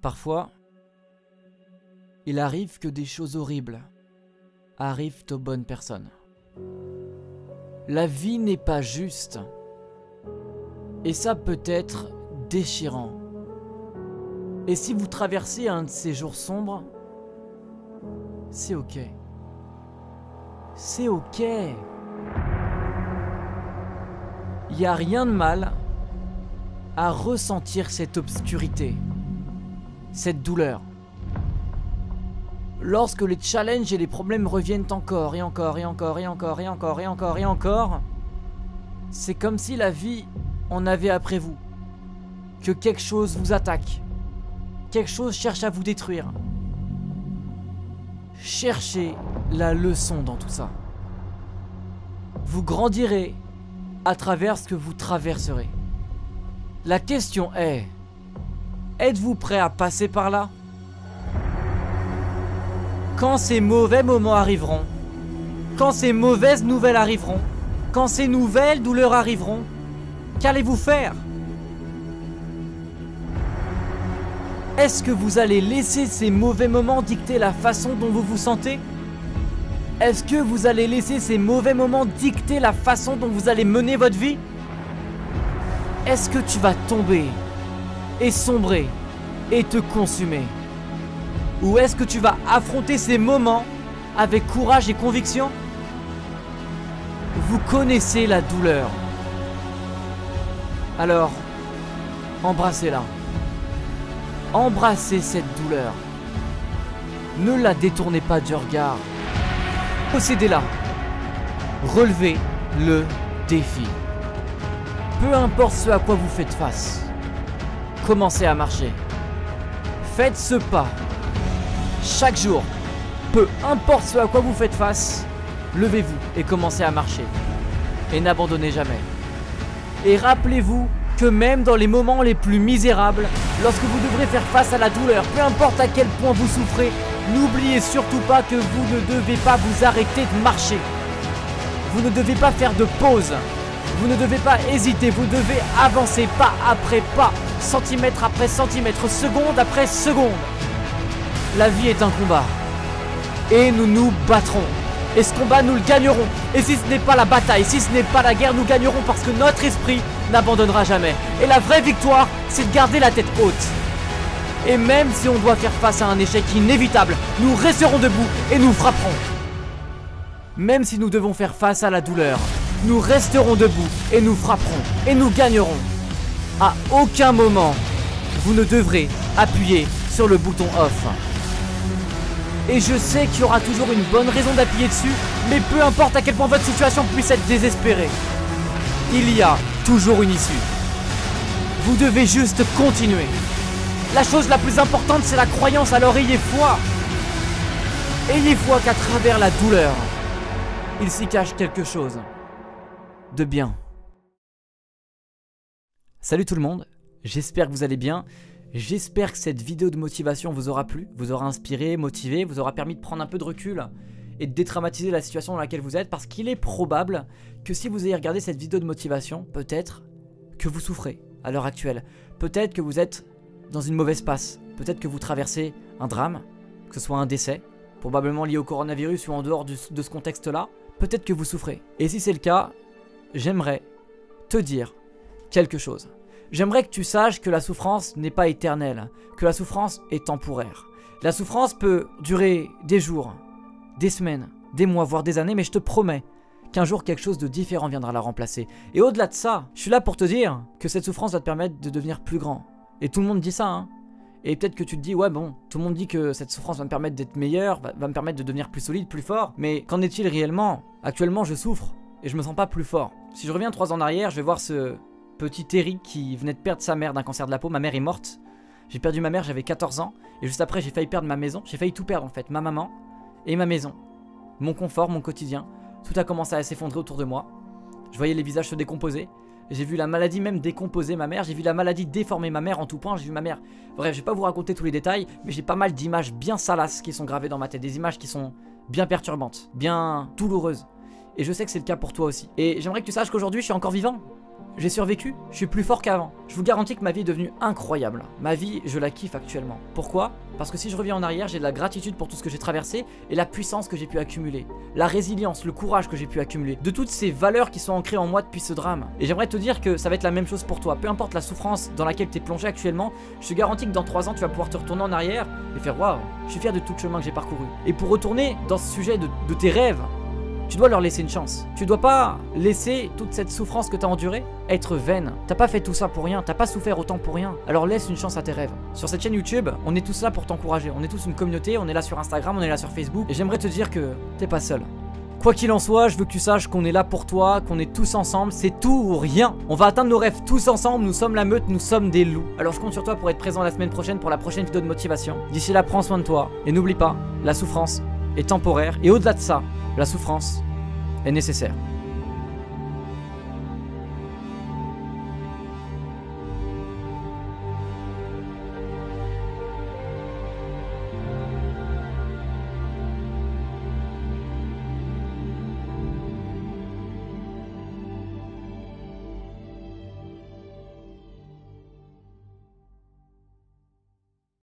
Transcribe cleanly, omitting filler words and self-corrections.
Parfois, il arrive que des choses horribles arrivent aux bonnes personnes. La vie n'est pas juste. Et ça peut être déchirant. Et si vous traversez un de ces jours sombres, c'est ok. C'est ok. Il n'y a rien de mal à ressentir cette obscurité, cette douleur. Lorsque les challenges et les problèmes reviennent encore et encore et encore et encore et encore et encore et encore, c'est comme si la vie en avait après vous. Que quelque chose vous attaque. Quelque chose cherche à vous détruire. Cherchez la leçon dans tout ça. Vous grandirez à travers ce que vous traverserez. La question est, êtes-vous prêt à passer par là? Quand ces mauvais moments arriveront, quand ces mauvaises nouvelles arriveront, quand ces nouvelles douleurs arriveront, qu'allez-vous faire? Est-ce que vous allez laisser ces mauvais moments dicter la façon dont vous vous sentez? Est-ce que vous allez laisser ces mauvais moments dicter la façon dont vous allez mener votre vie? Est-ce que tu vas tomber et sombrer et te consumer? Ou est-ce que tu vas affronter ces moments avec courage et conviction? Vous connaissez la douleur. Alors, embrassez-la. Embrassez cette douleur. Ne la détournez pas du regard. Possédez-la. Relevez le défi. Peu importe ce à quoi vous faites face, commencez à marcher. Faites ce pas. Chaque jour, peu importe ce à quoi vous faites face, levez-vous et commencez à marcher. Et n'abandonnez jamais. Et rappelez-vous que même dans les moments les plus misérables, lorsque vous devrez faire face à la douleur, peu importe à quel point vous souffrez, n'oubliez surtout pas que vous ne devez pas vous arrêter de marcher. Vous ne devez pas faire de pause. Vous ne devez pas hésiter, vous devez avancer pas après pas, centimètre après centimètre, seconde après seconde. La vie est un combat. Et nous nous battrons. Et ce combat, nous le gagnerons. Et si ce n'est pas la bataille, si ce n'est pas la guerre, nous gagnerons parce que notre esprit n'abandonnera jamais. Et la vraie victoire, c'est de garder la tête haute. Et même si on doit faire face à un échec inévitable, nous resterons debout et nous frapperons. Même si nous devons faire face à la douleur, nous resterons debout et nous frapperons. Et nous gagnerons. À aucun moment, vous ne devrez appuyer sur le bouton off. Et je sais qu'il y aura toujours une bonne raison d'appuyer dessus, mais peu importe à quel point votre situation puisse être désespérée, il y a toujours une issue. Vous devez juste continuer. La chose la plus importante, c'est la croyance, alors ayez foi. Ayez foi qu'à travers la douleur, il s'y cache quelque chose de bien. Salut tout le monde, j'espère que vous allez bien. J'espère que cette vidéo de motivation vous aura plu, vous aura inspiré, motivé, vous aura permis de prendre un peu de recul et de détraumatiser la situation dans laquelle vous êtes, parce qu'il est probable que si vous avez regardé cette vidéo de motivation, peut-être que vous souffrez à l'heure actuelle, peut-être que vous êtes dans une mauvaise passe, peut-être que vous traversez un drame, que ce soit un décès, probablement lié au coronavirus ou en dehors de ce contexte-là, peut-être que vous souffrez. Et si c'est le cas, j'aimerais te dire quelque chose. J'aimerais que tu saches que la souffrance n'est pas éternelle, que la souffrance est temporaire. La souffrance peut durer des jours, des semaines, des mois, voire des années, mais je te promets qu'un jour quelque chose de différent viendra la remplacer. Et au-delà de ça, je suis là pour te dire que cette souffrance va te permettre de devenir plus grand. Et tout le monde dit ça, hein. Et peut-être que tu te dis, ouais bon, tout le monde dit que cette souffrance va me permettre d'être meilleur, va me permettre de devenir plus solide, plus fort. Mais qu'en est-il réellement? Actuellement, je souffre et je me sens pas plus fort. Si je reviens 3 ans en arrière, je vais voir ce petit Eric qui venait de perdre sa mère d'un cancer de la peau. Ma mère est morte. J'ai perdu ma mère, j'avais 14 ans. Et juste après, j'ai failli perdre ma maison. J'ai failli tout perdre en fait. Ma maman et ma maison. Mon confort, mon quotidien. Tout a commencé à s'effondrer autour de moi. Je voyais les visages se décomposer. J'ai vu la maladie même décomposer ma mère. J'ai vu la maladie déformer ma mère en tout point. J'ai vu ma mère... Bref, je vais pas vous raconter tous les détails. Mais j'ai pas mal d'images bien salaces qui sont gravées dans ma tête. Des images qui sont bien perturbantes. Bien douloureuses. Et je sais que c'est le cas pour toi aussi. Et j'aimerais que tu saches qu'aujourd'hui, je suis encore vivant. j'ai survécu, je suis plus fort qu'avant. Je vous garantis que ma vie est devenue incroyable. Ma vie, je la kiffe actuellement. Pourquoi? Parce que si je reviens en arrière, j'ai de la gratitude pour tout ce que j'ai traversé et la puissance que j'ai pu accumuler. La résilience, le courage que j'ai pu accumuler. De toutes ces valeurs qui sont ancrées en moi depuis ce drame. Et j'aimerais te dire que ça va être la même chose pour toi. Peu importe la souffrance dans laquelle tu es plongé actuellement, je te garantis que dans 3 ans, tu vas pouvoir te retourner en arrière et faire waouh, je suis fier de tout le chemin que j'ai parcouru. Et pour retourner dans ce sujet de tes rêves, tu dois leur laisser une chance. Tu dois pas laisser toute cette souffrance que tu as endurée être vaine. T'as pas fait tout ça pour rien, t'as pas souffert autant pour rien. Alors laisse une chance à tes rêves. Sur cette chaîne YouTube, on est tous là pour t'encourager. On est tous une communauté, on est là sur Instagram, on est là sur Facebook. Et j'aimerais te dire que t'es pas seul. Quoi qu'il en soit, je veux que tu saches qu'on est là pour toi, qu'on est tous ensemble, c'est tout ou rien. On va atteindre nos rêves tous ensemble, nous sommes la meute, nous sommes des loups. Alors je compte sur toi pour être présent la semaine prochaine pour la prochaine vidéo de motivation. D'ici là, prends soin de toi. Et n'oublie pas, la souffrance est temporaire. Et au-delà de ça, la souffrance est nécessaire.